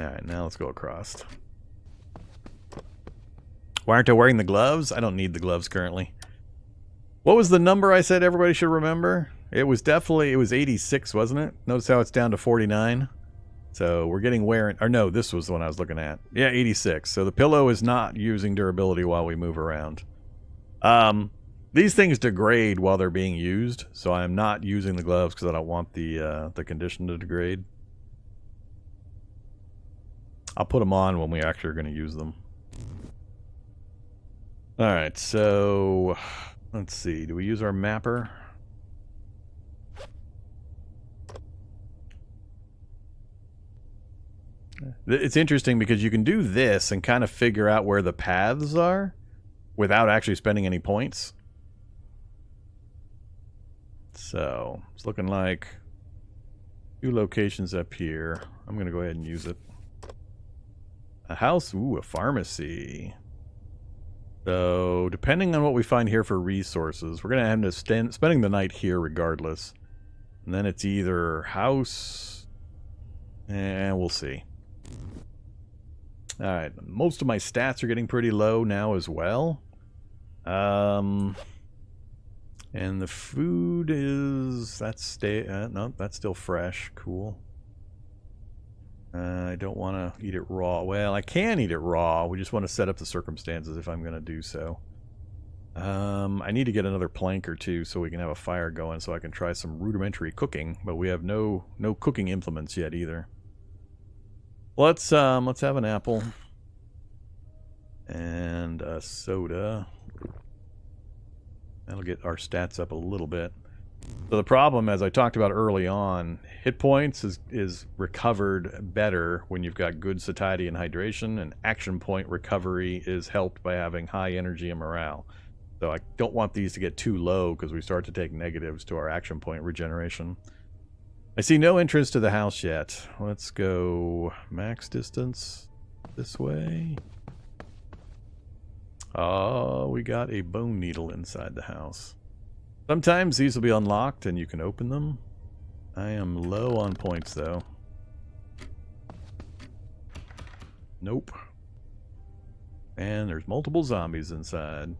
Alright, now let's go across. Why aren't I wearing the gloves? I don't need the gloves currently. What was the number I said everybody should remember? It was 86, wasn't it? Notice how it's down to 49. So we're getting wear, or no, this was the one I was looking at. Yeah, 86. So the pillow is not using durability while we move around. These things degrade while they're being used, so I'm not using the gloves because I don't want the condition to degrade. I'll put them on when we actually are going to use them. Alright, so let's see. Do we use our mapper? It's interesting because you can do this and kind of figure out where the paths are without actually spending any points. So, it's looking like 2 locations up here. I'm going to go ahead and use it. A house, ooh, a pharmacy. So, depending on what we find here for resources, we're going to have to spending the night here regardless. And then it's either house, and we'll see. Alright, most of my stats are getting pretty low now as well. And the food is... no, that's still fresh. Cool. I don't want to eat it raw. Well, I can eat it raw. We just want to set up the circumstances if I'm going to do so. I need to get another plank or two so we can have a fire going so I can try some rudimentary cooking. But we have no cooking implements yet either. Let's have an apple and a soda. That'll get our stats up a little bit. So the problem, as I talked about early on, hit points is recovered better when you've got good satiety and hydration, and action point recovery is helped by having high energy and morale. So I don't want these to get too low because we start to take negatives to our action point regeneration. I see no entrance to the house yet. Let's go max distance this way. Oh, we got a bone needle inside the house. Sometimes these will be unlocked and you can open them. I am low on points though. Nope. And there's multiple zombies inside.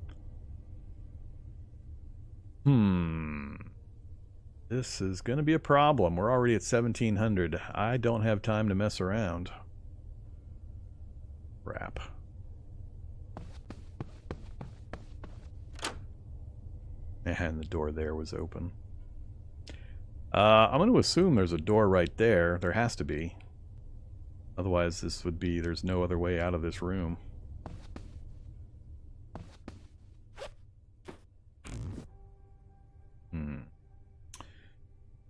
This is going to be a problem. We're already at 1700. I don't have time to mess around. Crap. And the door there was open. I'm going to assume there's a door right there. There has to be. Otherwise, this would be, there's no other way out of this room.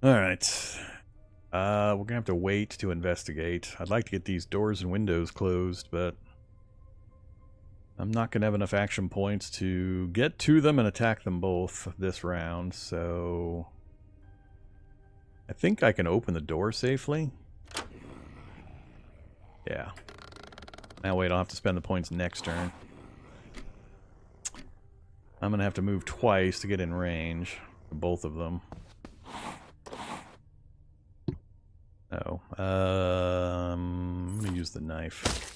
Alright. We're going to have to wait to investigate. I'd like to get these doors and windows closed, but I'm not going to have enough action points to get to them and attack them both this round, so I think I can open the door safely. Yeah. That way I don't have to spend the points next turn. I'm going to have to move twice to get in range for both of them. Oh, I'm going to use the knife.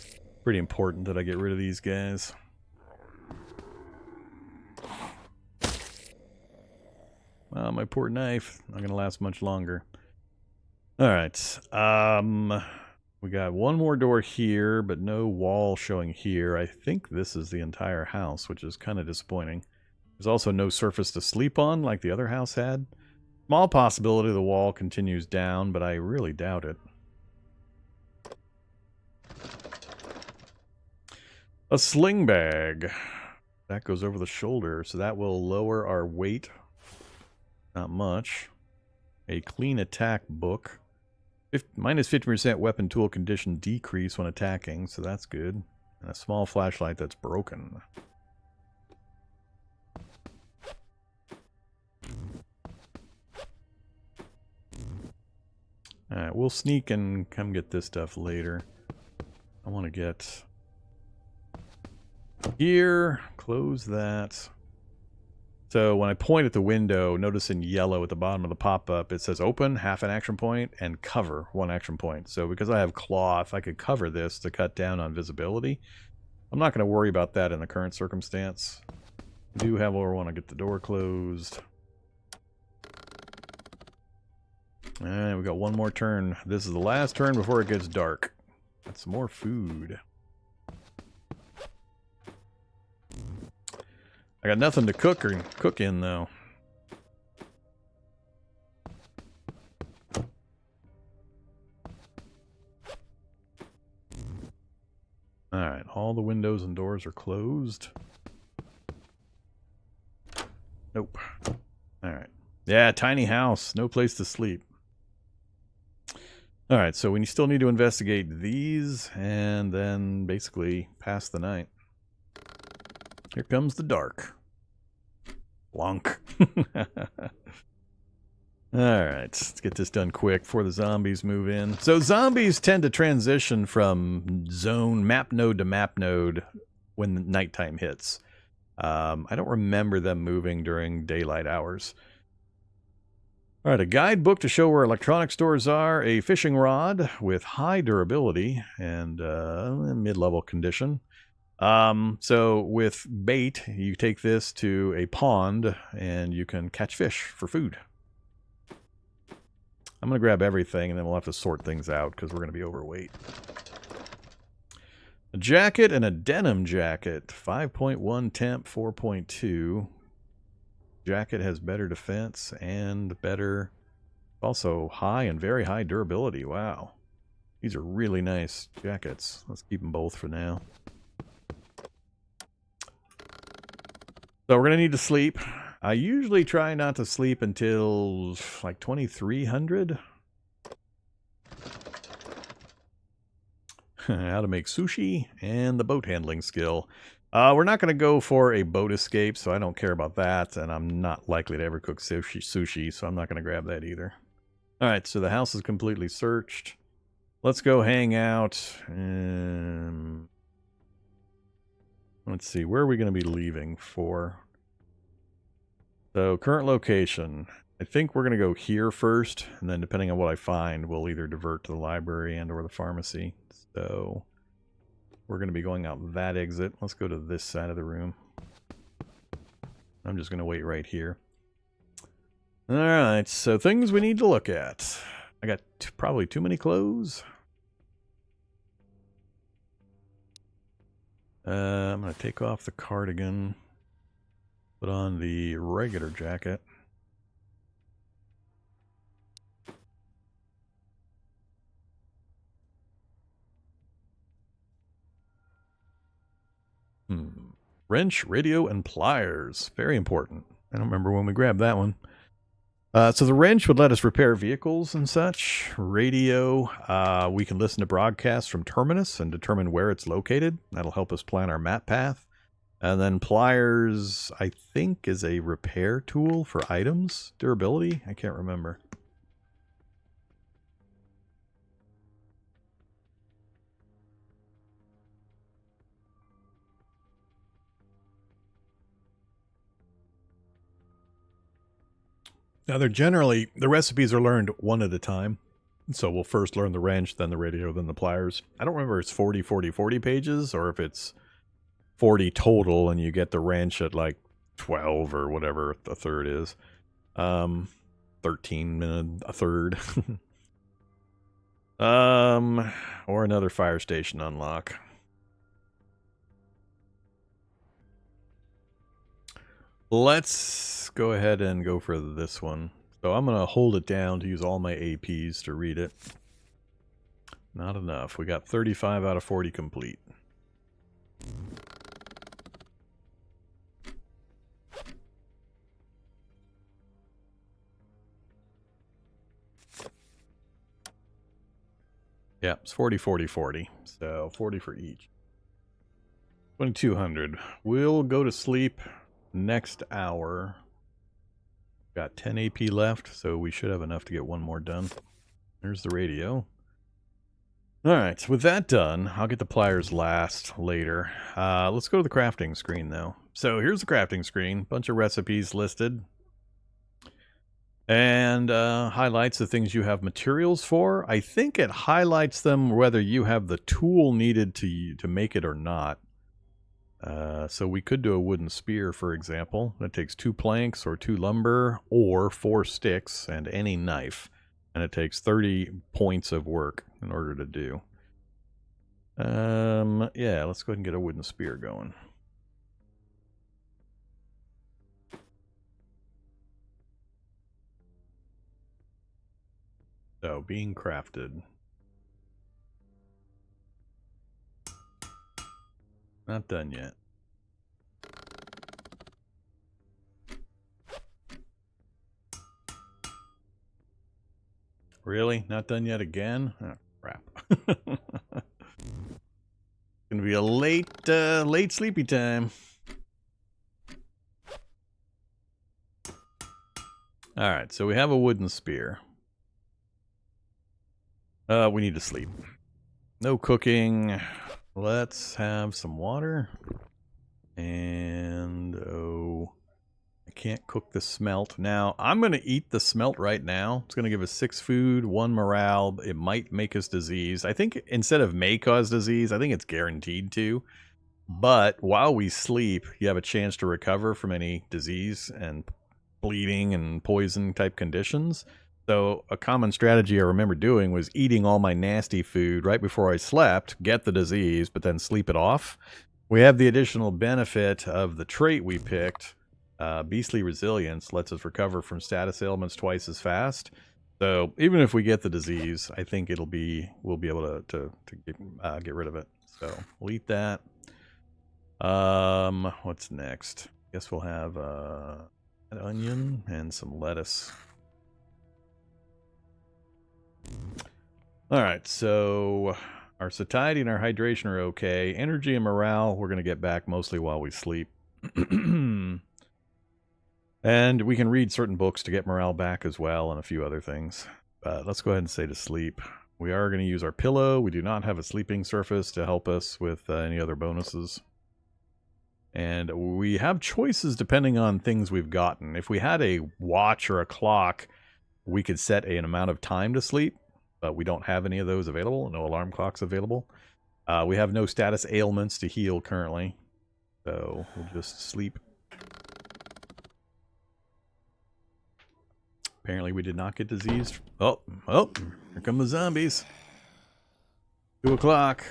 Pretty important that I get rid of these guys. Well, my poor knife, not going to last much longer. Alright, we got one more door here, but no wall showing here. I think this is the entire house, which is kind of disappointing. There's also no surface to sleep on like the other house had. Small possibility the wall continues down, but I really doubt it. A sling bag. That goes over the shoulder, so that will lower our weight. Not much. A clean attack book. Minus 50% weapon tool condition decrease when attacking, so that's good. And a small flashlight that's broken. Alright, we'll sneak and come get this stuff later. I want to get here, close that. So when I point at the window, notice in yellow at the bottom of the pop-up, it says open, half an action point, and cover, 1 action point. So because I have cloth, I could cover this to cut down on visibility. I'm not going to worry about that in the current circumstance. I do, however, want to get the door closed. And we got one more turn. This is the last turn before it gets dark. Got some more food. I got nothing to cook in though. Alright, all the windows and doors are closed. Nope. Alright. Yeah, tiny house. No place to sleep. Alright, so we still need to investigate these and then basically pass the night. Here comes the dark. Lonk. Alright, let's get this done quick before the zombies move in. So zombies tend to transition from map node to map node when the nighttime hits. I don't remember them moving during daylight hours. Alright, a guidebook to show where electronic stores are, a fishing rod with high durability and mid-level condition. So with bait, you take this to a pond and you can catch fish for food. I'm going to grab everything and then we'll have to sort things out because we're going to be overweight. A jacket and a denim jacket. 5.1 temp, 4.2. Jacket has better defense and better, also high and very high durability. Wow. These are really nice jackets. Let's keep them both for now. So we're going to need to sleep. I usually try not to sleep until like 2300. How to make sushi and the boat handling skill. We're not going to go for a boat escape, so I don't care about that. And I'm not likely to ever cook sushi, so I'm not going to grab that either. All right, so the house is completely searched. Let's go hang out. Let's see, where are we going to be leaving for? So, current location. I think we're going to go here first, and then depending on what I find, we'll either divert to the library and or the pharmacy. So, we're going to be going out that exit. Let's go to this side of the room. I'm just going to wait right here. Alright, so things we need to look at. I got probably too many clothes. I'm going to take off the cardigan. Put on the regular jacket. Wrench, radio, and pliers. Very important. I don't remember when we grabbed that one. So the wrench would let us repair vehicles and such. Radio, we can listen to broadcasts from Terminus and determine where it's located. That'll help us plan our map path. And then pliers, I think, is a repair tool for items. Durability? I can't remember. Now, the recipes are learned one at a time. So we'll first learn the wrench, then the radio, then the pliers. I don't remember if it's 40 pages, or if it's 40 total, and you get the wrench at like 12 or whatever a third is. 13 and a third. Or another fire station unlock. Let's go ahead and go for this one. So I'm going to hold it down to use all my APs to read it. Not enough. We got 35 out of 40 complete. Yeah, it's 40, 40, 40. So 40 for each. 2200. We'll go to sleep next hour. Got 10 AP left, so we should have enough to get one more done. There's the radio. Alright, so with that done, I'll get the pliers last later. Let's go to the crafting screen, though. So here's the crafting screen. Bunch of recipes listed. And highlights the things you have materials for. I think it highlights them whether you have the tool needed to make it or not. So we could do a wooden spear, for example. That takes 2 planks or 2 lumber or 4 sticks and any knife. And it takes 30 points of work in order to do. Yeah, let's go ahead and get a wooden spear going. So, being crafted. Not done yet. Really? Not done yet again? Oh, crap. Gonna be a late sleepy time. Alright, so we have a wooden spear. We need to sleep. No cooking. Let's have some water. And, oh, I can't cook the smelt. Now, I'm going to eat the smelt right now. It's going to give us 6 food, 1 morale. It might make us disease. I think instead of may cause disease, I think it's guaranteed to. But while we sleep, you have a chance to recover from any disease and bleeding and poison type conditions. So a common strategy I remember doing was eating all my nasty food right before I slept, get the disease, but then sleep it off. We have the additional benefit of the trait we picked, Beastly Resilience, lets us recover from status ailments twice as fast. So even if we get the disease, I think we'll be able to get rid of it. So we'll eat that. What's next? Guess we'll have an onion and some lettuce. Alright, so our satiety and our hydration are okay. Energy and morale, we're going to get back mostly while we sleep. And we can read certain books to get morale back as well, and a few other things. But let's go ahead and say to sleep. We are going to use our pillow. We do not have a sleeping surface to help us with any other bonuses. And we have choices depending on things we've gotten. If we had a watch or a clock, we could set an amount of time to sleep, but we don't have any of those available. No alarm clocks available. We have no status ailments to heal currently, so we'll just sleep. Apparently we did not get diseased. Oh, here come the zombies. 2 o'clock.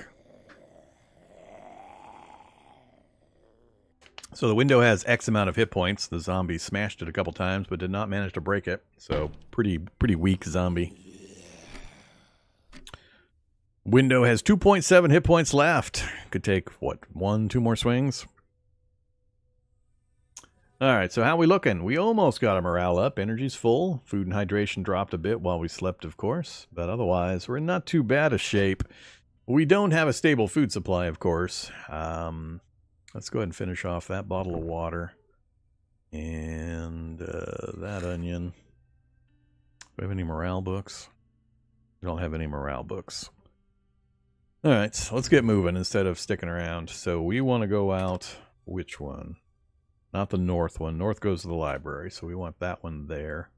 So the window has X amount of hit points. The zombie smashed it a couple times, but did not manage to break it. So pretty weak zombie. Window has 2.7 hit points left. Could take, what, 1, 2 more swings? Alright, so how we looking? We almost got our morale up. Energy's full. Food and hydration dropped a bit while we slept, of course. But otherwise, we're in not too bad a shape. We don't have a stable food supply, of course. Let's go ahead and finish off that bottle of water. And that onion. Do we have any morale books? We don't have any morale books. Alright, so let's get moving instead of sticking around. So we want to go out. Which one? Not the north one. North goes to the library, so we want that one there.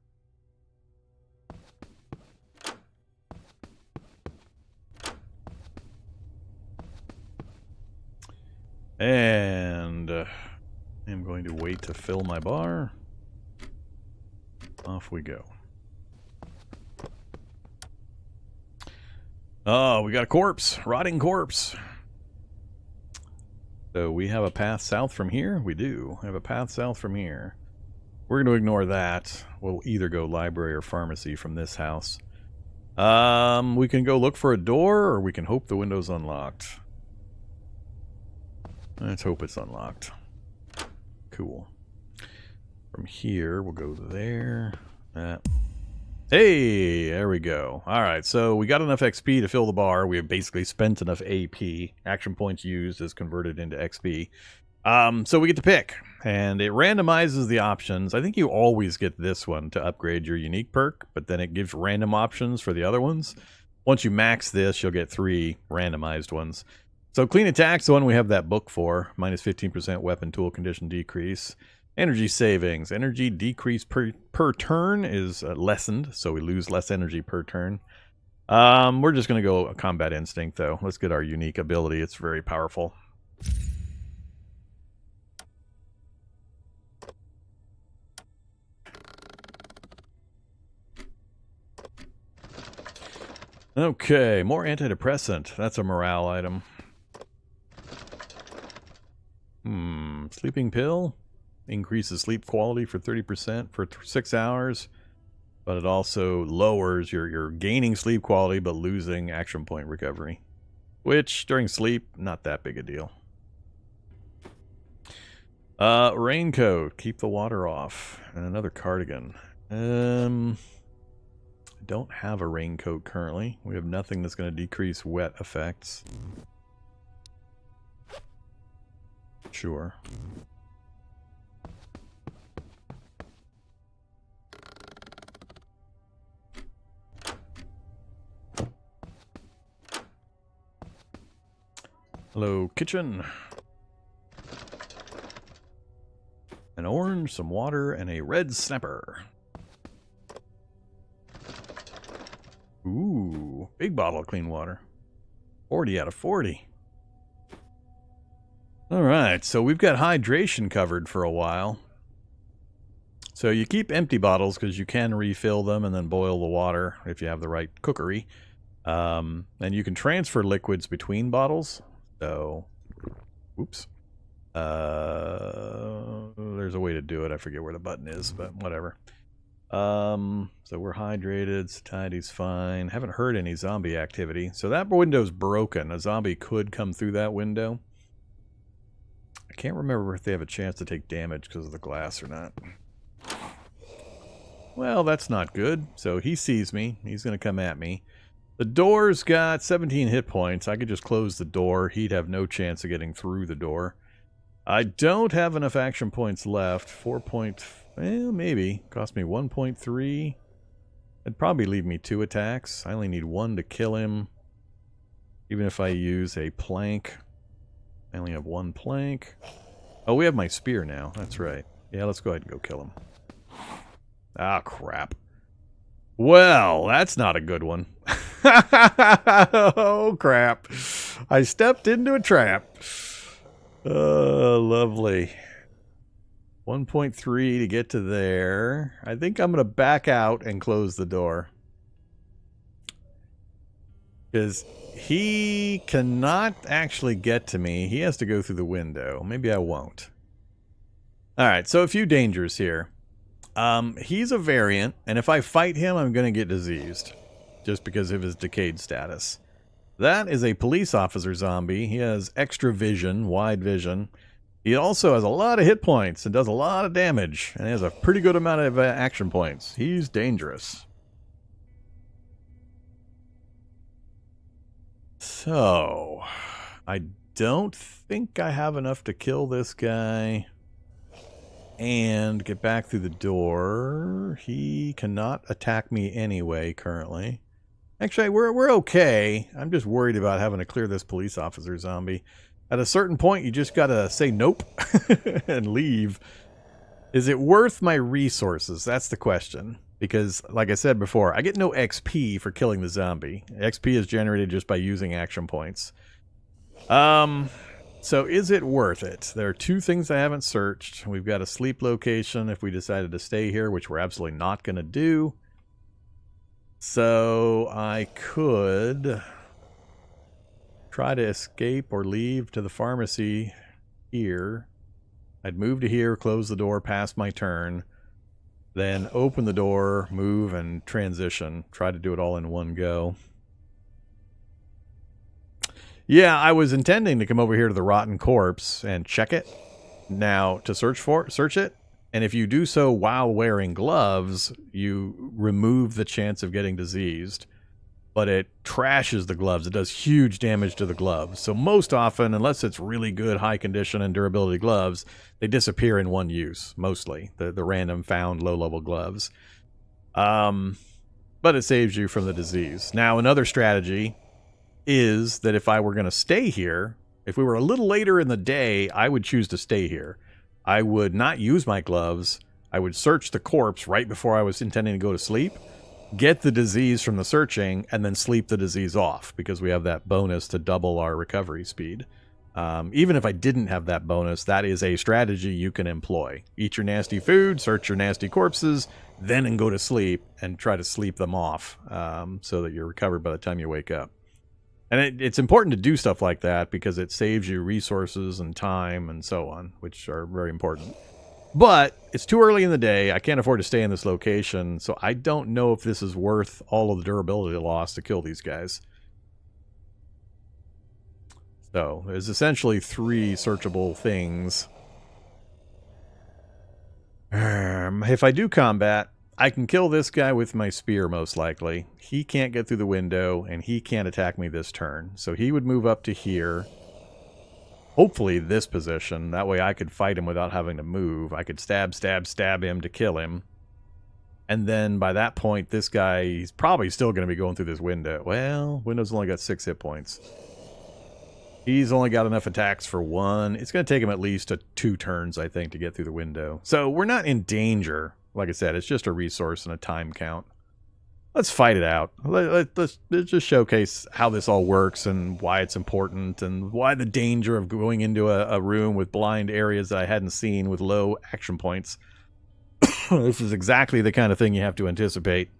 And I'm going to wait to fill my bar. Off we go. Oh, we got a corpse. Rotting corpse. So we have a path south from here? We do. We have a path south from here. We're going to ignore that. We'll either go library or pharmacy from this house. We can go look for a door, or we can hope the window's unlocked. Let's hope it's unlocked. Cool. From here, we'll go there. Hey, there we go. Alright, so we got enough XP to fill the bar. We have basically spent enough AP. Action points used is converted into XP. So we get to pick. And it randomizes the options. I think you always get this one to upgrade your unique perk, but then it gives random options for the other ones. Once you max this, you'll get 3 randomized ones. So clean attack's the one we have that book for. Minus 15% weapon tool condition decrease. Energy savings. Energy decrease per turn is lessened, so we lose less energy per turn. We're just going to go combat instinct, though. Let's get our unique ability. It's very powerful. Okay, more antidepressant. That's a morale item. Sleeping pill. Increases sleep quality for 30% for 6 hours. But it also lowers you're gaining sleep quality but losing action point recovery. Which, during sleep, not that big a deal. Raincoat. Keep the water off. And another cardigan. I don't have a raincoat currently. We have nothing that's going to decrease wet effects. Sure. Hello, kitchen. An orange, some water, and a red snapper. Ooh, big bottle of clean water. 40 out of 40. Alright, so we've got hydration covered for a while. So you keep empty bottles because you can refill them and then boil the water if you have the right cookery. And you can transfer liquids between bottles. So, oops. There's a way to do it. I forget where the button is, but whatever. So we're hydrated. Satiety's fine. Haven't heard any zombie activity. So that window's broken. A zombie could come through that window. I can't remember if they have a chance to take damage because of the glass or not. Well, that's not good. So he sees me. He's going to come at me. The door's got 17 hit points. I could just close the door. He'd have no chance of getting through the door. I don't have enough action points left. 4 point... Well, maybe. Cost me 1.3. It'd probably leave me 2 attacks. I only need 1 to kill him. Even if I use a plank. I only have 1 plank. Oh, we have my spear now. That's right. Yeah, let's go ahead and go kill him. Ah, crap. Well, that's not a good one. Oh, crap. I stepped into a trap. Oh, lovely. 1.3 to get to there. I think I'm going to back out and close the door. Because he cannot actually get to me. He has to go through the window. Maybe I won't. Alright, so a few dangers here. He's a variant, and if I fight him, I'm going to get diseased. Just because of his decayed status. That is a police officer zombie. He has extra vision, wide vision. He also has a lot of hit points and does a lot of damage. And has a pretty good amount of action points. He's dangerous. So, I don't think I have enough to kill this guy and get back through the door. He cannot attack me anyway currently. Actually, we're okay. I'm just worried about having to clear this police officer zombie. At a certain point, you just gotta say nope and leave. Is it worth my resources? That's the question. Because, like I said before, I get no XP for killing the zombie. XP is generated just by using action points. So is it worth it? There are 2 things I haven't searched. We've got a sleep location if we decided to stay here, which we're absolutely not going to do. So I could try to escape or leave to the pharmacy here. I'd move to here, close the door, pass my turn. Then open the door, move, and transition. Try to do it all in one go. Yeah, I was intending to come over here to the rotten corpse and check it. Now, to search it. And if you do so while wearing gloves, you remove the chance of getting diseased. But it trashes the gloves. It does huge damage to the gloves. So most often, unless it's really good high condition and durability gloves, they disappear in one use, mostly. The random found low-level gloves. But it saves you from the disease. Now, another strategy, is that if I were going to stay here, if we were a little later in the day, I would choose to stay here. I would not use my gloves. I would search the corpse right before I was intending to go to sleep, get the disease from the searching, and then sleep the disease off, because we have that bonus to double our recovery speed. Even if I didn't have that bonus, that is a strategy you can employ. Eat your nasty food, search your nasty corpses, then go to sleep and try to sleep them off so that you're recovered by the time you wake up. And it's important to do stuff like that because it saves you resources and time and so on, which are very important. But it's too early in the day. I can't afford to stay in this location, so I don't know if this is worth all of the durability loss to kill these guys. So there's essentially 3 searchable things. If I do combat, I can kill this guy with my spear, most likely. He can't get through the window, and he can't attack me this turn. So he would move up to here. Hopefully this position. That way I could fight him without having to move. I could stab him to kill him. And then by that point, this guy, he's probably still going to be going through this window. Well, window's only got 6 hit points. He's only got enough attacks for 1. It's going to take him at least 2 turns, I think, to get through the window. So we're not in danger. Like I said, it's just a resource and a time count. Let's fight it out. Let's just showcase how this all works and why it's important and why the danger of going into a room with blind areas that I hadn't seen with low action points. This is exactly the kind of thing you have to anticipate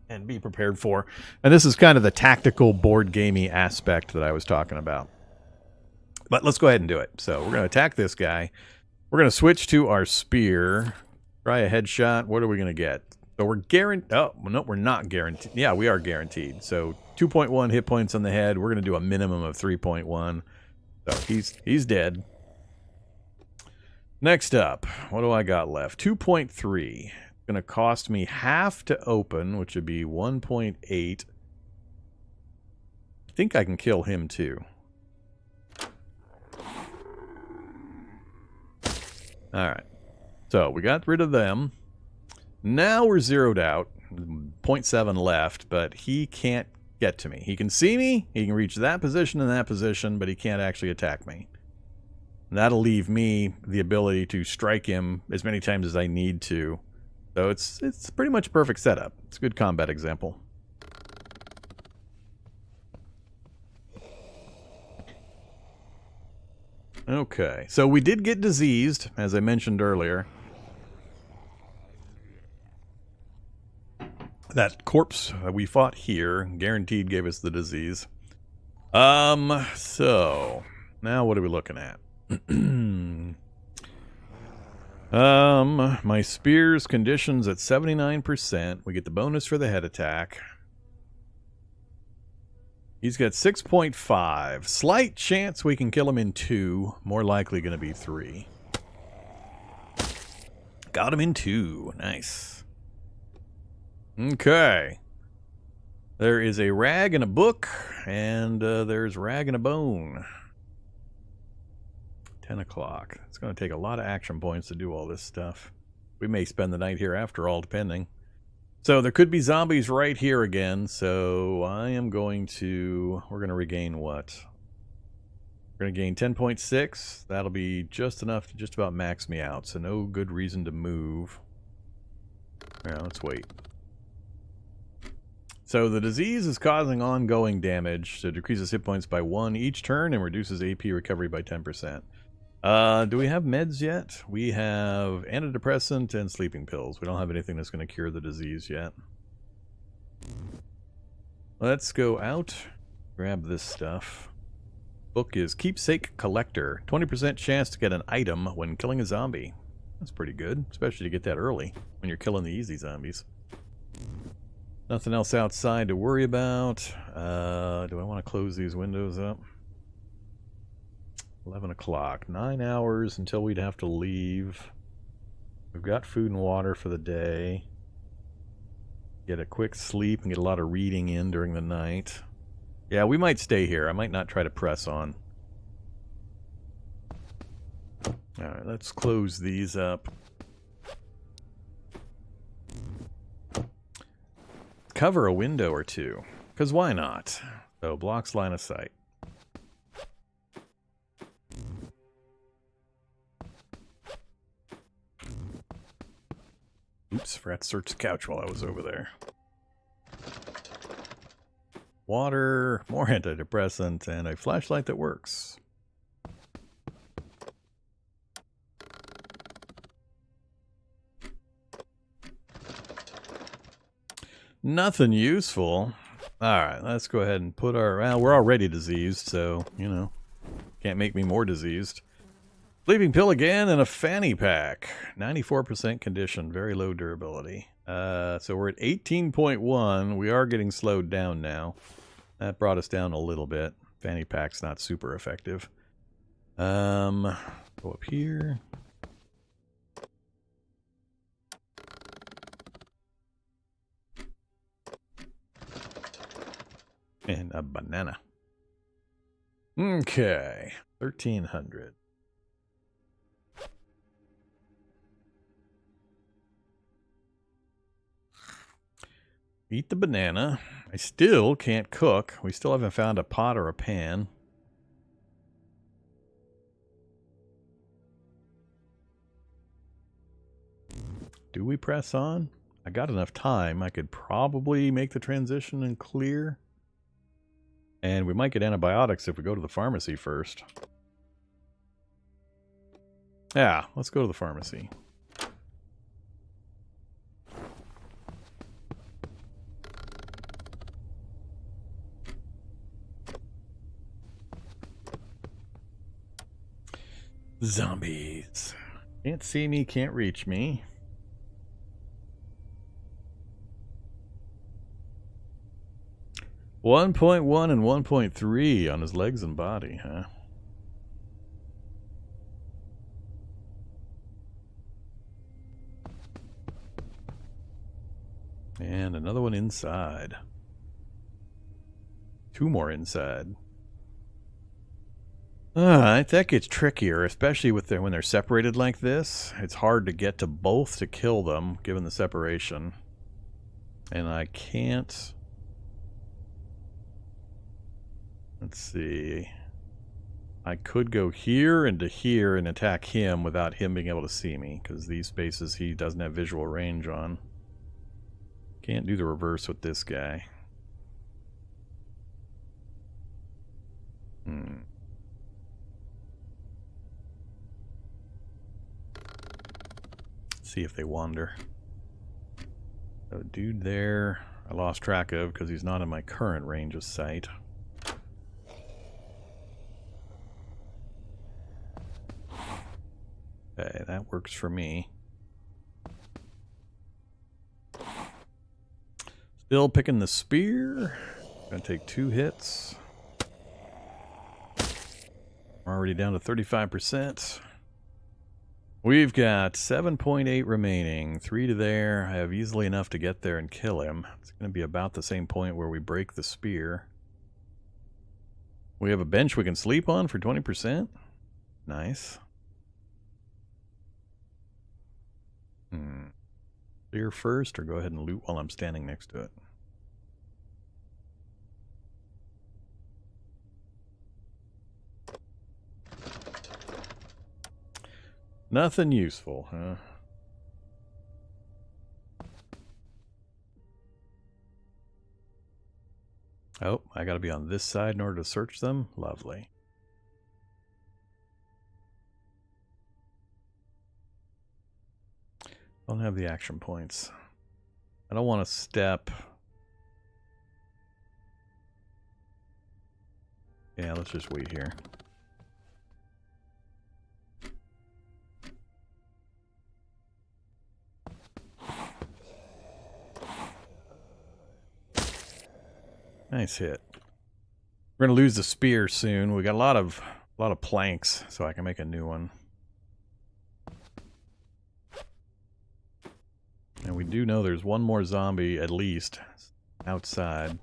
and be prepared for. And this is kind of the tactical board gamey aspect that I was talking about. But let's go ahead and do it. So we're going to attack this guy. We're going to switch to our spear. Try a headshot. What are we going to get? So we're guaranteed. Oh, no, we're not guaranteed. Yeah, we are guaranteed. So 2.1 hit points on the head. We're going to do a minimum of 3.1. So he's dead. Next up, what do I got left? 2.3. Going to cost me half to open, which would be 1.8. I think I can kill him too. All right. So we got rid of them. Now we're zeroed out. 0.7 left, but he can't get to me. He can see me. He can reach that position and that position, but he can't actually attack me. And that'll leave me the ability to strike him as many times as I need to. So it's pretty much a perfect setup. It's a good combat example. Okay, so we did get diseased, as I mentioned earlier. That corpse we fought here guaranteed gave us the disease. So now what are we looking at? My spear's conditions at 79%. We get the bonus for the head attack. He's got 6.5. Slight chance we can kill him in 2. More likely going to be 3. Got him in 2. Nice. Okay. There is a rag and a book, and there's rag and a bone. 10 o'clock. It's going to take a lot of action points to do all this stuff. We may spend the night here after all, depending. So there could be zombies right here again, so I am going to... We're going to regain what? We're going to gain 10.6. That'll be just enough to just about max me out, so no good reason to move. Alright, let's wait. So the disease is causing ongoing damage, so it decreases hit points by 1 each turn and reduces AP recovery by 10%. Do we have meds yet? We have antidepressant and sleeping pills. We don't have anything that's going to cure the disease yet. Let's go out, grab this stuff. Book is Keepsake Collector. 20% chance to get an item when killing a zombie. That's pretty good, especially to get that early when you're killing the easy zombies. Nothing else outside to worry about. Do I want to close these windows up? 11 o'clock. 9 hours until we'd have to leave. We've got food and water for the day. Get a quick sleep and get a lot of reading in during the night. Yeah, we might stay here. I might not try to press on. Alright, let's close these up. Cover a window or two. Because why not? So blocks line of sight. Oops, forgot to search the couch while I was over there. Water, more antidepressant, and a flashlight that works. Nothing useful. Alright, let's go ahead and put our... Well, we're already diseased, so, you know, can't make me more diseased. Sleeping pill again and a fanny pack. 94% condition, very low durability. So we're at 18.1. We are getting slowed down now. That brought us down a little bit. Fanny pack's not super effective. Go up here. And a banana. Okay. 1,300. Eat the banana. I still can't cook. We still haven't found a pot or a pan. Do we press on? I got enough time. I could probably make the transition and clear. And we might get antibiotics if we go to the pharmacy first. Yeah, let's go to the pharmacy. Zombies. Can't see me, can't reach me. .1 and 1.3 on his legs and body, huh? And another one inside. 2 more inside. Alright, that gets trickier, especially with when they're separated like this. It's hard to get to both to kill them, given the separation. And I can't... Let's see. I could go here and to here and attack him without him being able to see me, because these spaces he doesn't have visual range on. Can't do the reverse with this guy. See if they wander. So dude there, I lost track of because he's not in my current range of sight. Okay, that works for me. Still picking the spear. Gonna take 2 hits. We're already down to 35%. We've got 7.8 remaining. 3 to there. I have easily enough to get there and kill him. It's going to be about the same point where we break the spear. We have a bench we can sleep on for 20%. Nice. Clear first or go ahead and loot while I'm standing next to it? Nothing useful, huh? Oh, I gotta be on this side in order to search them? Lovely. Don't have the action points. I don't want to step. Yeah, let's just wait here. Nice hit. We're gonna lose the spear soon. We got a lot of planks, so I can make a new one. And we do know there's one more zombie at least outside.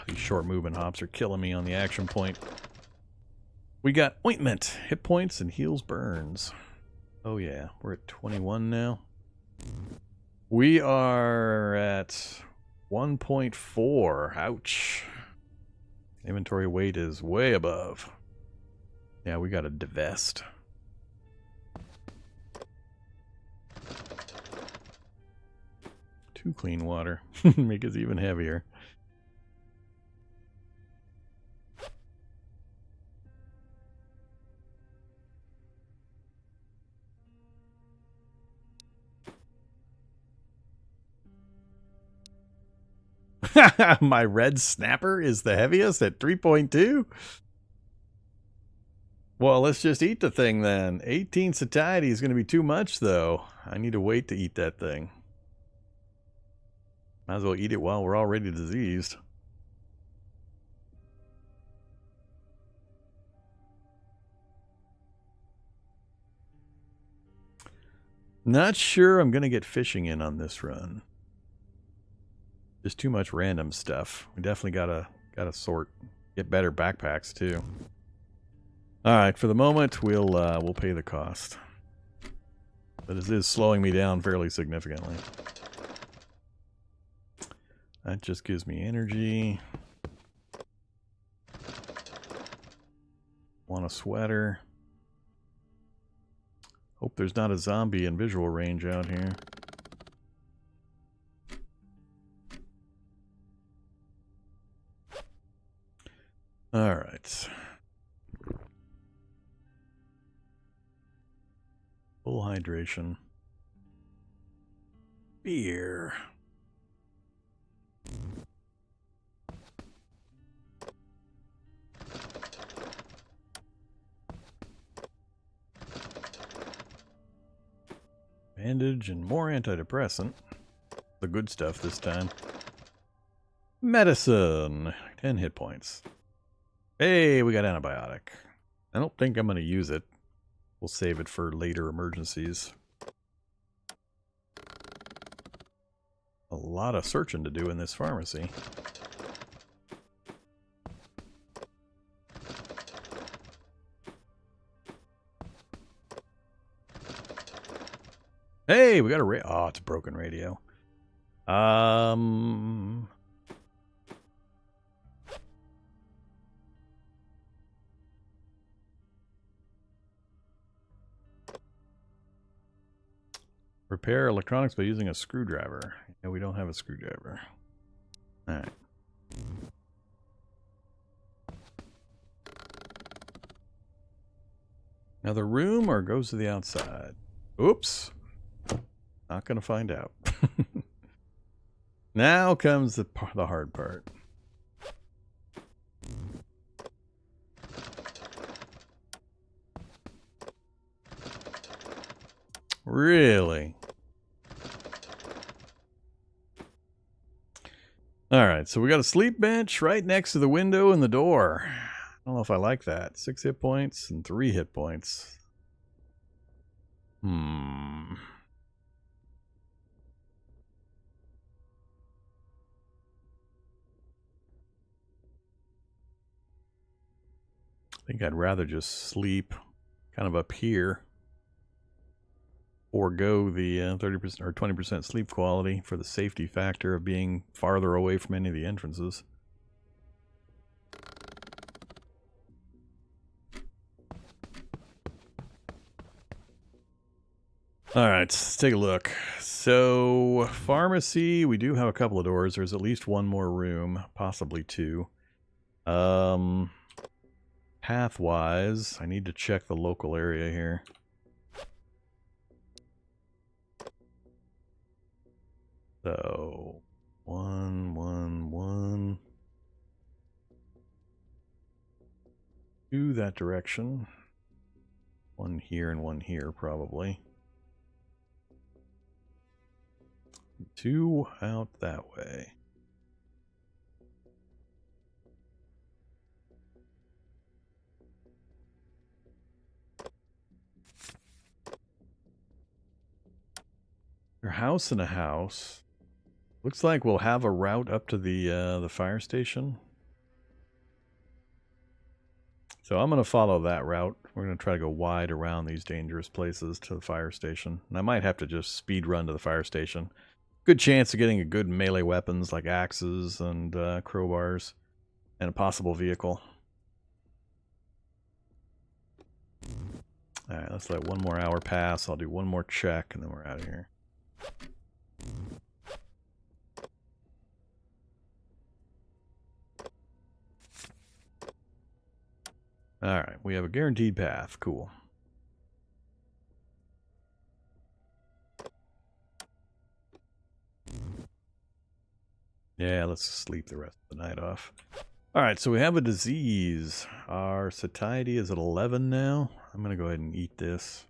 These short movement hops are killing me on the action point. We got ointment, hit points, and heals burns. Oh yeah, we're at 21 now. We are at 1.4. Ouch. Inventory weight is way above. Yeah, we gotta divest. Too clean water. Make us even heavier. My red snapper is the heaviest at 3.2. Well, let's just eat the thing then. 18 satiety is going to be too much, though. I need to wait to eat that thing. Might as well eat it while we're already diseased. Not sure I'm going to get fishing in on this run. Just too much random stuff. We definitely gotta sort, get better backpacks too. All right, for the moment we'll pay the cost, but it is slowing me down fairly significantly. That just gives me energy. Want a sweater. Hope there's not a zombie in visual range out here. All right. Full hydration. Beer. Bandage and more antidepressant. The good stuff this time. Medicine. 10 hit points. Hey, we got antibiotic. I don't think I'm going to use it. We'll save it for later emergencies. A lot of searching to do in this pharmacy. Hey, we got a oh, it's a broken radio. Repair electronics by using a screwdriver. Yeah, we don't have a screwdriver. All right. Another room or goes to the outside? Oops. Not gonna find out. Now comes the hard part. Really? Alright, so we got a sleep bench right next to the window and the door. I don't know if I like that. 6 hit points and 3 hit points. I think I'd rather just sleep kind of up here. Forego the 30% or 20% sleep quality for the safety factor of being farther away from any of the entrances. All right, let's take a look. So, pharmacy, we do have a couple of doors. There's at least one more room, possibly 2. Path-wise, I need to check the local area here. So, 1, 1, 1. 2 that direction. 1 here and 1 here, probably. 2 out that way. A house and a house. Looks like we'll have a route up to the fire station. So I'm going to follow that route. We're going to try to go wide around these dangerous places to the fire station. And I might have to just speed run to the fire station. good chance of getting a good melee weapons like axes and crowbars and a possible vehicle. Alright, let's let one more hour pass. I'll do one more check and then we're out of here. Alright, we have a guaranteed path. Cool. Yeah, let's sleep the rest of the night off. Alright, so we have a disease. Our satiety is at 11 now. I'm going to go ahead and eat this.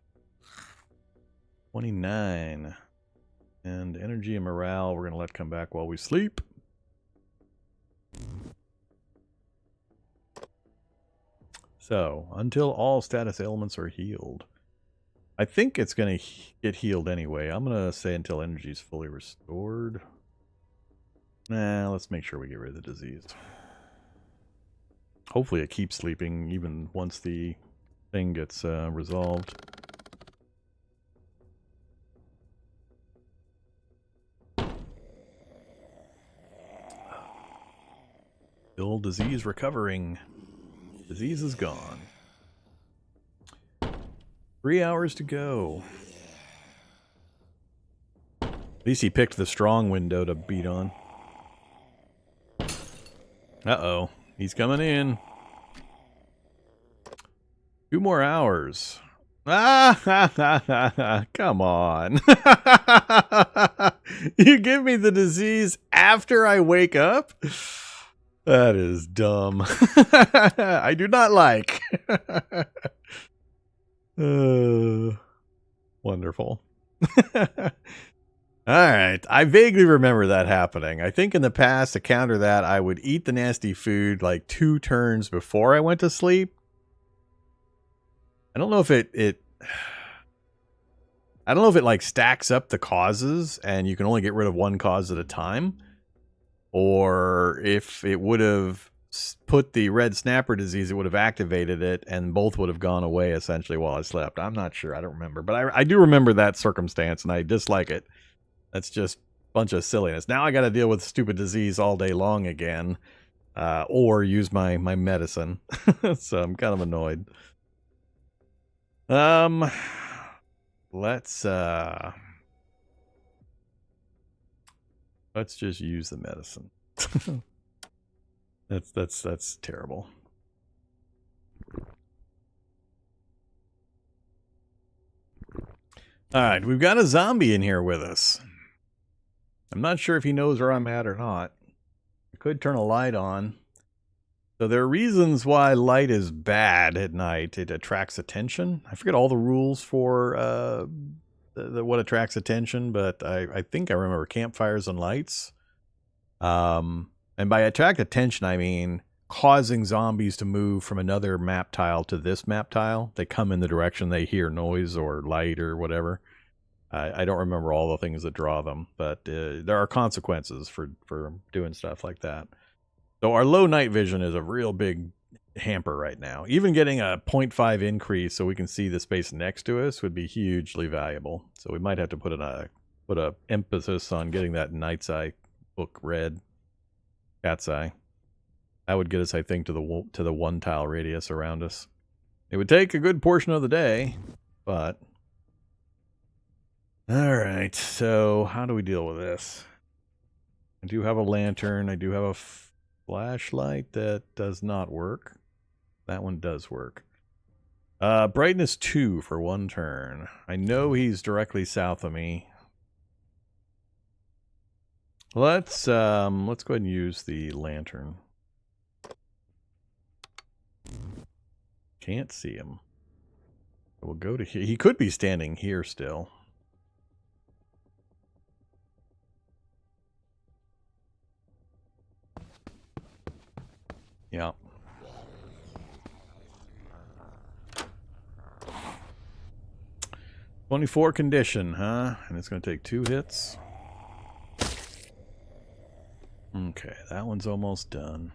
29. And energy and morale we're going to let come back while we sleep. So, until all status ailments are healed. I think it's going to get healed anyway. I'm going to say until energy is fully restored. Nah, let's make sure we get rid of the disease. Hopefully it keeps sleeping even once the thing gets resolved. Still disease recovering. Disease is gone. 3 hours to go. At least he picked the strong window to beat on. Uh-oh. He's coming in. 2 more hours. Ah, come on. You give me the disease after I wake up? That is dumb. I do not like. Wonderful. Alright, I vaguely remember that happening. I think in the past, to counter that, I would eat the nasty food like 2 turns before I went to sleep. I don't know if it I don't know if it like stacks up the causes and you can only get rid of one cause at a time, or if it would have put the red snapper disease, it would have activated it and both would have gone away essentially while I slept. I'm not sure. I don't remember, but I do remember that circumstance and I dislike it. That's just a bunch of silliness. Now I got to deal with stupid disease all day long again, or use my medicine. So I'm kind of annoyed. Let's just use the medicine. That's terrible. All right, we've got a zombie in here with us. I'm not sure if he knows where I'm at or not. I could turn a light on. So there are reasons why light is bad at night. It attracts attention. I forget all the rules for what attracts attention, but I think I remember campfires and lights. And by attract attention, I mean causing zombies to move from another map tile to this map tile. They come in the direction they hear noise or light or whatever. I don't remember all the things that draw them, but there are consequences for doing stuff like that. So our low night vision is a real big hamper right now. Even getting a 0.5 increase so we can see the space next to us would be hugely valuable. So we might have to put a emphasis on getting that night's eye book red. Cat's eye. That would get us, I think, to the 1 tile radius around us. It would take a good portion of the day, but all right. So how do we deal with this? I do have a lantern. I do have a flashlight that does not work. That one does work. Brightness 2 for 1 turn. I know he's directly south of me. Let's go ahead and use the lantern. Can't see him. We'll go to here. He could be standing here still. Yeah. "24 condition, huh? And it's going to take 2 hits. Okay, that one's almost done.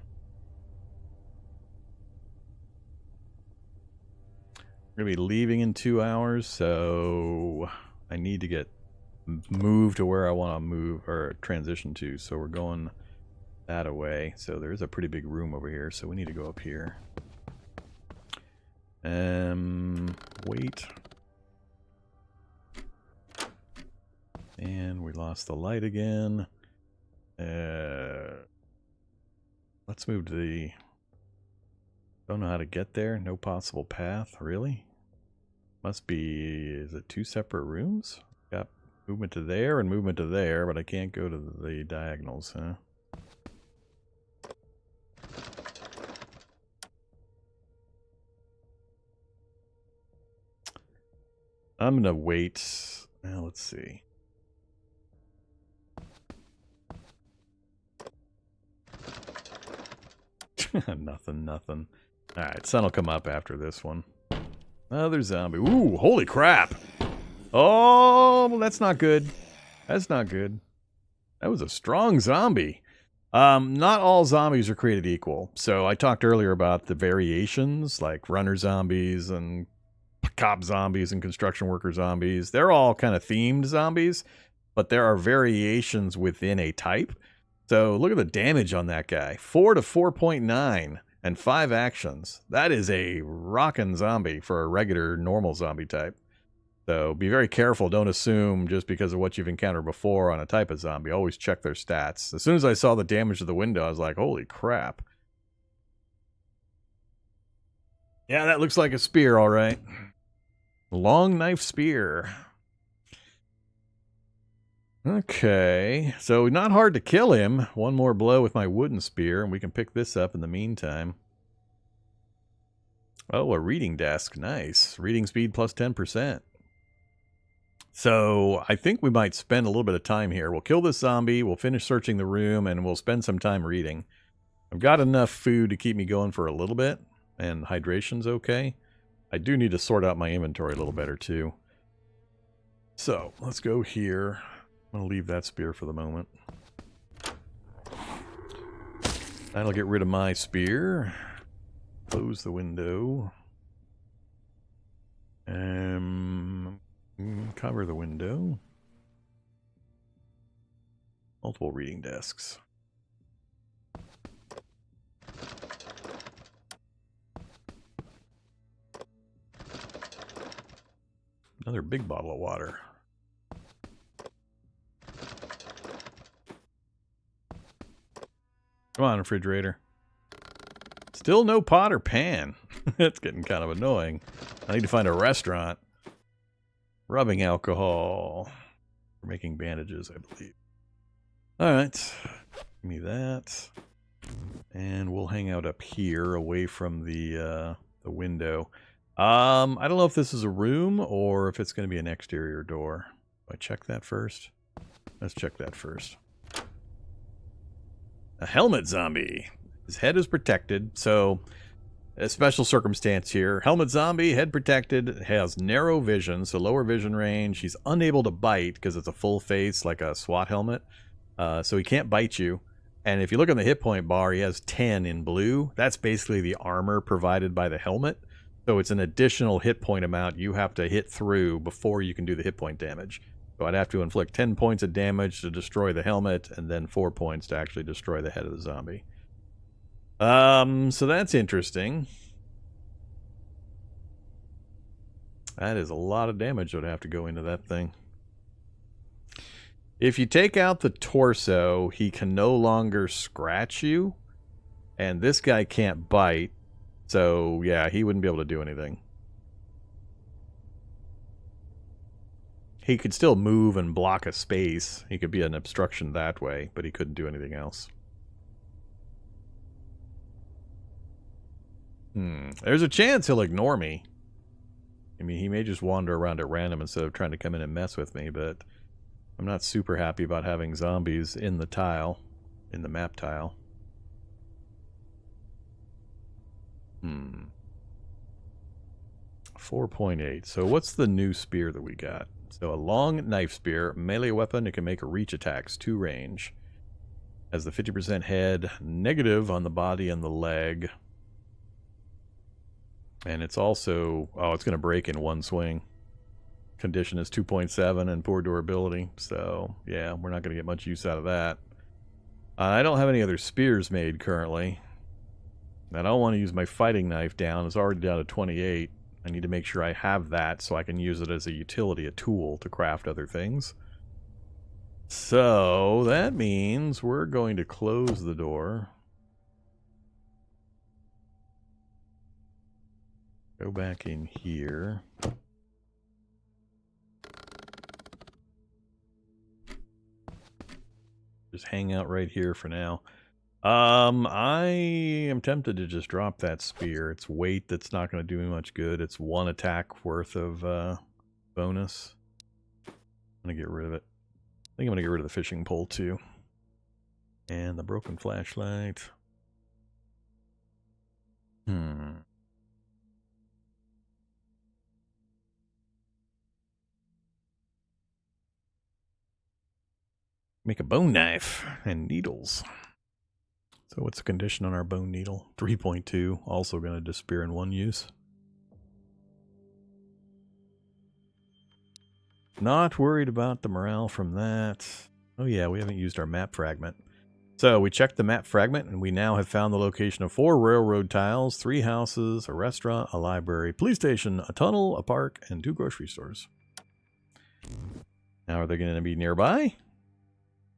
We're going to be leaving in 2 hours, so I need to get move to where I want to move or transition to. So we're going that away. So there's a pretty big room over here. So we need to go up here. Wait. And we lost the light again. Let's move to the... Don't know how to get there. No possible path. Really? Must be... Is it 2 separate rooms? Got movement to there and movement to there, but I can't go to the diagonals, huh? I'm gonna wait. Now let's see. Nothing. Alright, sun will come up after this one. Another zombie. Ooh, holy crap! Oh, that's not good. That's not good. That was a strong zombie. Not all zombies are created equal. So I talked earlier about the variations, like runner zombies and cop zombies and construction worker zombies. They're all kind of themed zombies, but there are variations within a type. So look at the damage on that guy. 4 to 4.9 and 5 actions. That is a rockin' zombie for a regular normal zombie type. So be very careful. Don't assume just because of what you've encountered before on a type of zombie. Always check their stats. As soon as I saw the damage to the window, I was like, holy crap. Yeah, that looks like a spear, all right. Long knife spear. Okay, so not hard to kill him. One more blow with my wooden spear, and we can pick this up in the meantime. Oh, a reading desk. Nice. Reading speed plus 10%. So I think we might spend a little bit of time here. We'll kill this zombie, we'll finish searching the room, and we'll spend some time reading. I've got enough food to keep me going for a little bit, and hydration's okay. I do need to sort out my inventory a little better, too. So, let's go here. I'm going to leave that spear for the moment. That'll get rid of my spear. Close the window. Cover the window. Multiple reading desks. Another big bottle of water. Come on, refrigerator. Still no pot or pan. That's getting kind of annoying. I need to find a restaurant. Rubbing alcohol. For making bandages, I believe. Alright. Give me that. And we'll hang out up here away from the window. I don't know if this is a room or if it's going to be an exterior door. Do I check that first? Let's check that first. A helmet zombie. His head is protected, so a special circumstance here. Helmet zombie, head protected, has narrow vision, so lower vision range. He's unable to bite because it's a full face like a SWAT helmet, so he can't bite you. And if you look on the hit point bar, he has 10 in blue. That's basically the armor provided by the helmet. So it's an additional hit point amount you have to hit through before you can do the hit point damage. So I'd have to inflict 10 points of damage to destroy the helmet, and then 4 points to actually destroy the head of the zombie. So that's interesting. That is a lot of damage that would have to go into that thing. If you take out the torso, he can no longer scratch you, and this guy can't bite, so yeah, he wouldn't be able to do anything. He could still move and block a space. He could be an obstruction that way, but he couldn't do anything else. There's a chance he'll ignore me. I mean, he may just wander around at random instead of trying to come in and mess with me, but I'm not super happy about having zombies in the tile, in the map tile. 4.8. So what's the new spear that we got? So a long knife spear, melee weapon. It can make reach attacks, 2 range. Has the 50% head, negative on the body and the leg. And it's also, oh, it's going to break in 1 swing. condition is 2.7 and poor durability. So, yeah, we're not going to get much use out of that. I don't have any other spears made currently. I don't want to use my fighting knife down. It's already down to 28. I need to make sure I have that so I can use it as a utility, a tool to craft other things. So, that means we're going to close the door. Go back in here. Just hang out right here for now. I am tempted to just drop that spear. It's weight that's not going to do me much good. It's 1 attack worth of bonus. I'm going to get rid of it. I think I'm going to get rid of the fishing pole too. And the broken flashlight. Make a bone knife and needles. So what's the condition on our bone needle? 3.2. Also going to disappear in 1 use. Not worried about the morale from that. Oh yeah, we haven't used our map fragment. So we checked the map fragment and we now have found the location of 4 railroad tiles, 3 houses, a restaurant, a library, police station, a tunnel, a park, and 2 grocery stores. Now are they going to be nearby?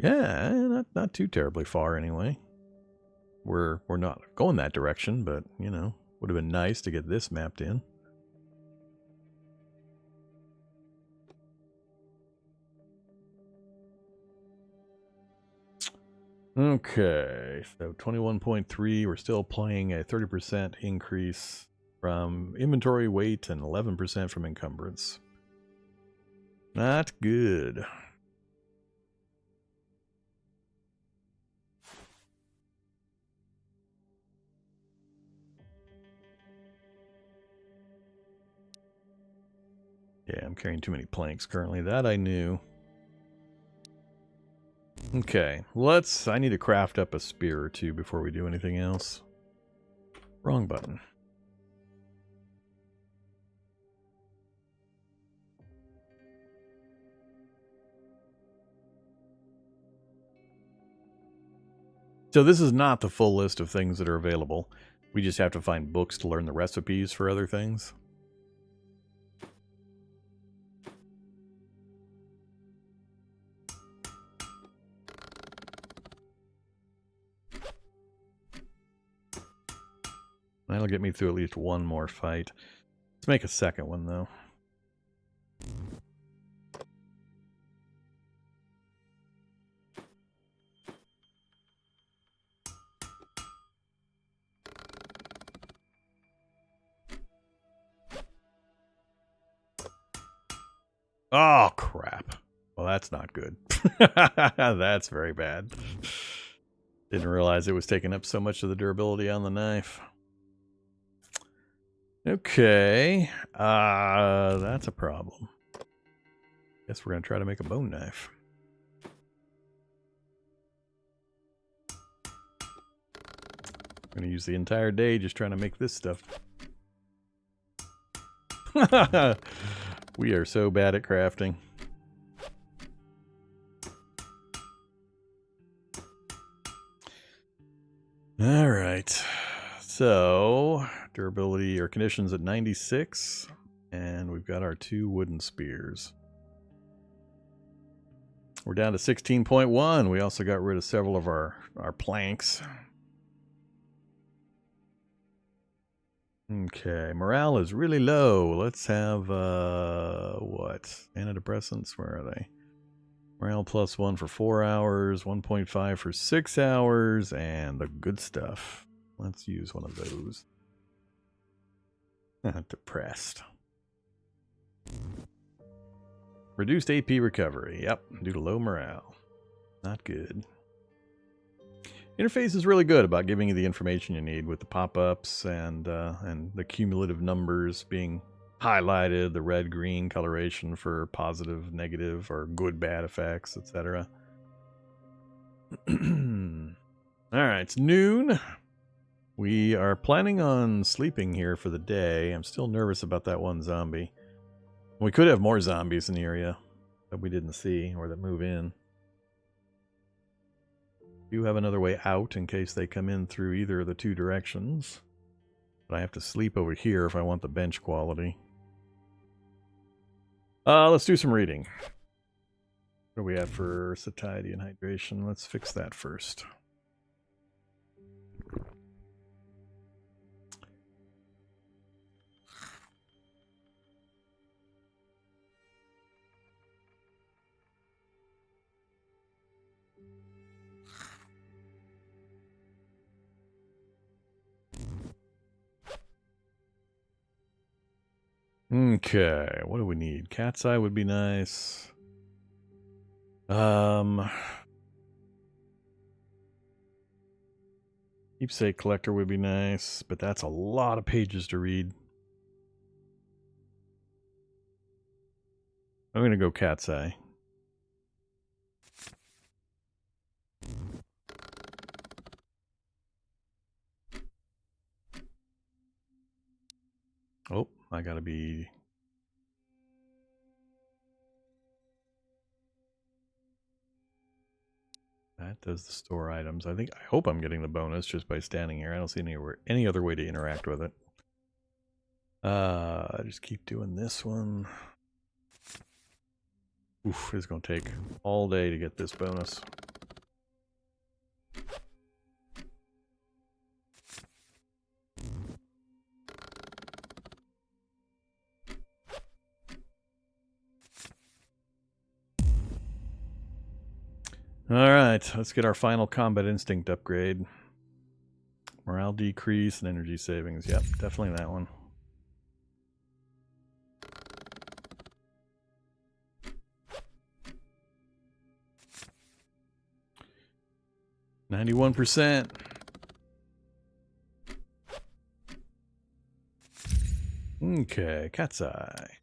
Yeah, not too terribly far anyway. We're not going that direction, but, you know, would have been nice to get this mapped in. Okay, so 21.3, we're still playing a 30% increase from inventory weight and 11% from encumbrance. Not good. Yeah, I'm carrying too many planks currently. That I knew. Okay, I need to craft up a spear or 2 before we do anything else. Wrong button. So this is not the full list of things that are available. We just have to find books to learn the recipes for other things. That'll get me through at least 1 more fight. Let's make a second one, though. Oh, crap. Well, that's not good. That's very bad. Didn't realize it was taking up so much of the durability on the knife. Okay, that's a problem. Guess we're gonna try to make a bone knife. I'm gonna use the entire day just trying to make this stuff. We are so bad at crafting. All right, so durability or conditions at 96, and we've got our 2 wooden spears. We're down to 16.1. We also got rid of several of our planks. Okay, morale is really low. Let's have, what? Antidepressants, where are they? Morale +1 for 4 hours, 1.5 for 6 hours, and the good stuff. Let's use one of those. Depressed. Reduced AP recovery. Yep, due to low morale. Not good. Interface is really good about giving you the information you need with the pop-ups and the cumulative numbers being highlighted, the red-green coloration for positive, negative, or good, bad effects, etc. Alright, it's noon. We are planning on sleeping here for the day. I'm still nervous about that one zombie. We could have more zombies in the area that we didn't see or that move in. Do have another way out in case they come in through either of the two directions. But I have to sleep over here if I want the bench quality. Let's do some reading. What are we at for satiety and hydration? Let's fix that first. Okay, what do we need? Cat's eye would be nice. Keepsake collector would be nice, but that's a lot of pages to read. I'm gonna go cat's eye. Oh, I gotta be... That does the store items. I hope I'm getting the bonus just by standing here. I don't see any other way to interact with it. I just keep doing this one. Oof, it's gonna take all day to get this bonus. Alright, let's get our final combat instinct upgrade. Morale decrease and energy savings. Yep, definitely that one. %. Okay, cat's eye.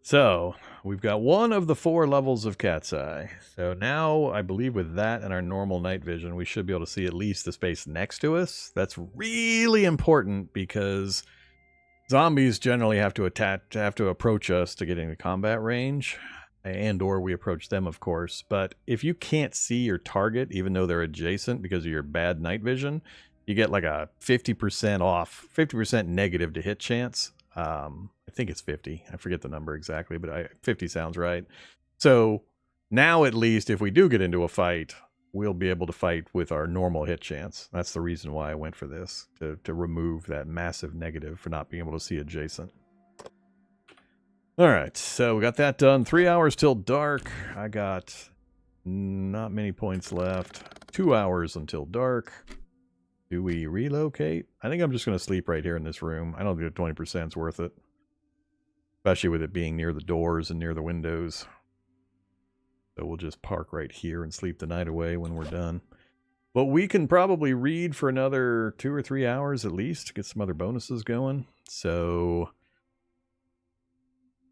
So, we've got one of the 4 levels of cat's eye. So now, I believe with that and our normal night vision, we should be able to see at least the space next to us. That's really important because zombies generally have to approach us to get into combat range, and or we approach them, of course. But if you can't see your target, even though they're adjacent because of your bad night vision, you get like a 50% off, 50% negative to hit chance. I think it's 50. I forget the number exactly, but 50 sounds right. So now at least if we do get into a fight, we'll be able to fight with our normal hit chance. That's the reason why I went for this, to remove that massive negative for not being able to see adjacent. All right, so we got that done. 3 hours till dark. I got not many points left. 2 hours until dark. Do we relocate? I think I'm just going to sleep right here in this room. I don't think 20% is worth it. Especially with it being near the doors and near the windows. So we'll just park right here and sleep the night away when we're done. But we can probably read for another 2 or 3 hours at least to get some other bonuses going. So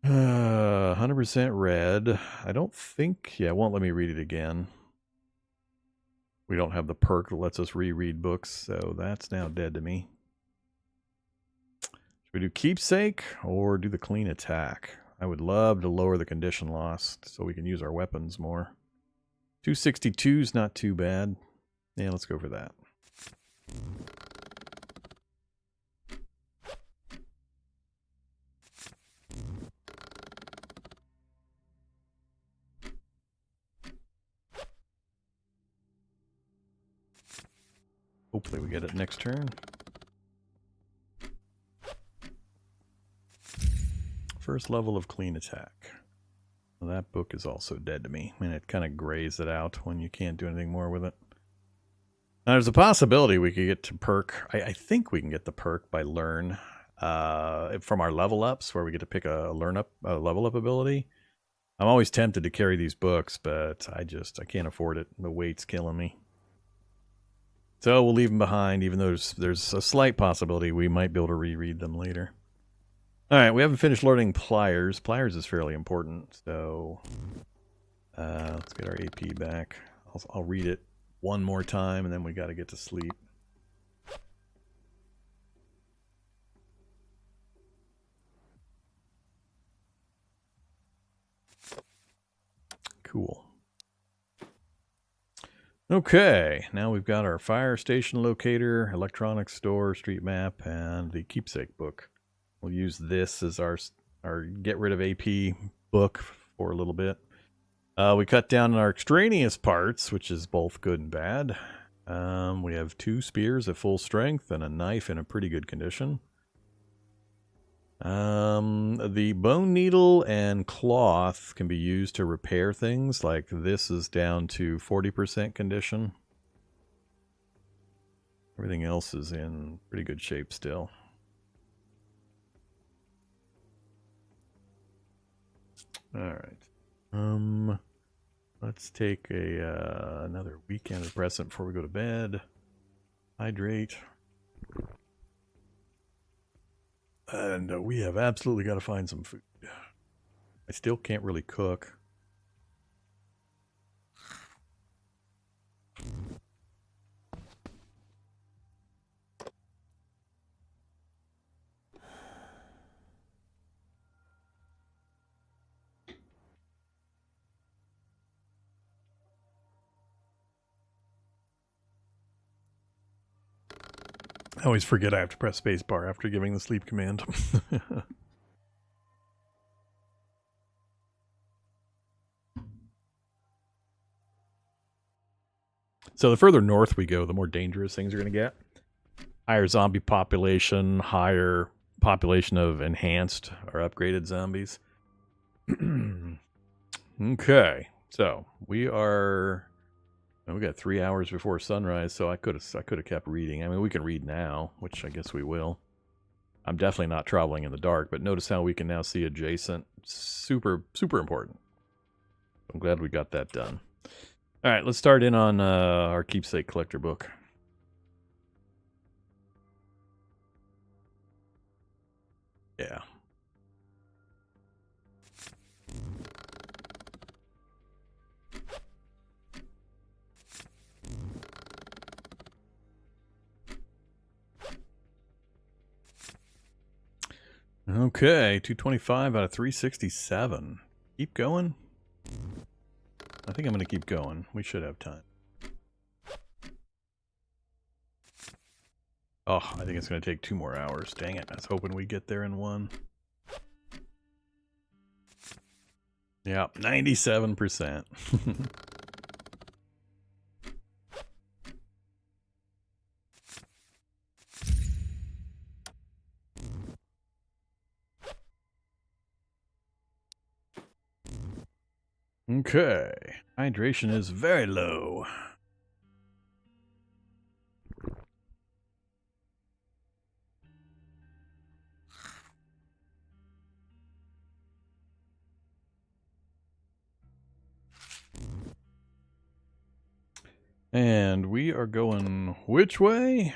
100% red. I don't think... Yeah, it won't let me read it again. We don't have the perk that lets us reread books, so that's now dead to me. Should we do keepsake or do the clean attack? I would love to lower the condition loss so we can use our weapons more. 262 is not too bad. Yeah, let's go for that. Hopefully we get it next turn. First level of clean attack. Well, that book is also dead to me. I mean, it kind of grays it out when you can't do anything more with it. Now, there's a possibility we could get to perk. I think we can get the perk by learn from our level ups, where we get to pick a level up ability. I'm always tempted to carry these books, but I can't afford it. The weight's killing me. So we'll leave them behind, even though there's a slight possibility we might be able to reread them later. All right, we haven't finished learning pliers. Pliers is fairly important, so let's get our AP back. I'll read it one more time, and then we got to get to sleep. Cool. Okay, now we've got our fire station locator, electronics store, street map, and the keepsake book. We'll use this as our get rid of AP book for a little bit. We cut down on our extraneous parts, which is both good and bad. We have 2 spears at full strength and a knife in a pretty good condition. The bone needle and cloth can be used to repair things, like this is down to 40% condition. Everything else is in pretty good shape still. Alright. Let's take another weekend depressant before we go to bed. Hydrate. And we have absolutely got to find some food. I still can't really cook. I always forget I have to press spacebar after giving the sleep command. So the further north we go, the more dangerous things are going to get. Higher zombie population, higher population of enhanced or upgraded zombies. Okay, so we got 3 hours before sunrise, so I could have kept reading. I mean, we can read now, which I guess we will. I'm definitely not traveling in the dark, but notice how we can now see adjacent. Super important. I'm glad we got that done. All right, let's start in on our keepsake collector book. Yeah. Okay, 225 out of 367. Keep going? I think I'm going to keep going. We should have time. Oh, I think it's going to take 2 more hours. Dang it. I was hoping we'd get there in 1. Yeah, 97%. Okay. Hydration is very low. And we are going which way?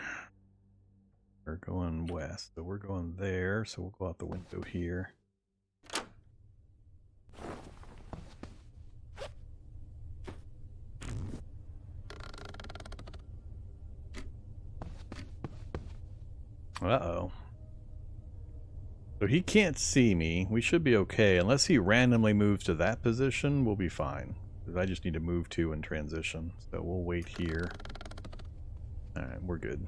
We're going west. So we're going there. So we'll go out the window here. Uh-oh. So he can't see me. We should be okay. Unless he randomly moves to that position, we'll be fine. Because I just need to move to and transition. So we'll wait here. Alright, we're good.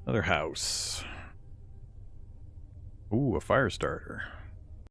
Another house. Ooh, a fire starter.